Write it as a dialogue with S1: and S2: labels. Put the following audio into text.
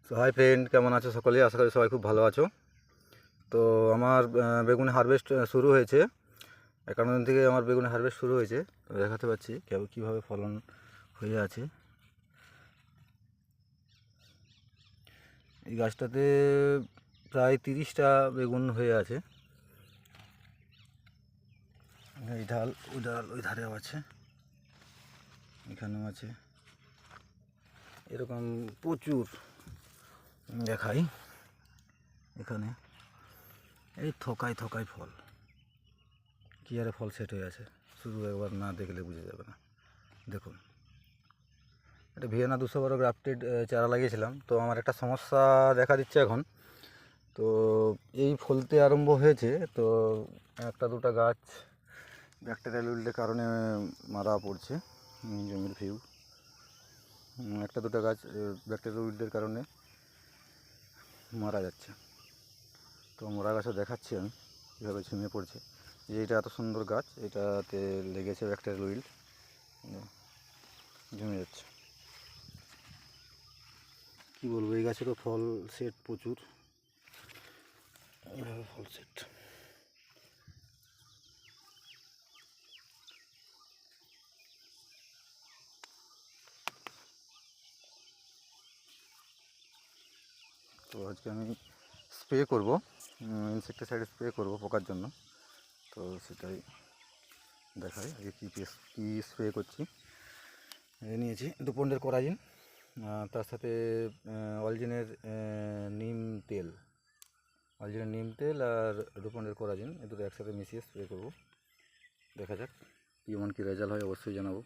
S1: তো hi friend, কেমন আছো সকলেই? আশা করি সবাই খুব ভালো আছো। তো আমার বেগুনে হারভেস্ট শুরু হয়েছে। 51 দিন থেকে আমার বেগুনে হারভেস্ট শুরু হয়েছে। তো দেখাতে পাচ্ছি কীভাবে ফলন হয়ে আছে। এই গাছটাতে প্রায় 30টা বেগুন হয়ে আছে। এই ডাল ওই ধারেও আছে, এখানেও আছে, এরকম প্রচুর দেখাই। এখানে এই থোকায় থোকায় ফল, কী আরে ফল সেট হয়ে আছে, শুধু একবার না দেখলে বুঝে যাবে না। দেখুন, এটা ভিয়েনা 212 গ্রাফটেড চারা লাগিয়েছিলাম। তো আমার একটা সমস্যা দেখা দিচ্ছে এখন। তো এই ফলতে আরম্ভ হয়েছে, তো একটা দুটো গাছ ব্যাকটেরিয়াল উইল্টের কারণে মারা পড়ছে। জমির ভিউ, একটা দুটো গাছ ব্যাকটেরিয়াল উইল্টের কারণে মারা যাচ্ছে। তো মরা গাছও দেখাচ্ছি আমি কীভাবে ঝিমিয়ে পড়ছে। যে এটা এত সুন্দর গাছ, এটাতে লেগেছে ব্যাকটেরিয়াল উইল্ট, ঝিমে যাচ্ছে। কী বলবো, এই গাছেরও ফল সেট প্রচুর, এইভাবে ফল সেট। তো আজকে আমি স্প্রে করব, ইনসেক্টিসাইড স্প্রে করব পোকার জন্য। তো সেটাই দেখাই আগে কী স্প্রে করছি। নিয়েছি ডুপন্ডের কোরাজিন, তার সাথে অরিজিনের নিম তেল আর ডুপন্ডের কোরাজিন, এই দুটো একসাথে মিশিয়ে স্প্রে করব। দেখা যাক কেমন কী রেজাল্ট হয়, অবশ্যই জানাবো।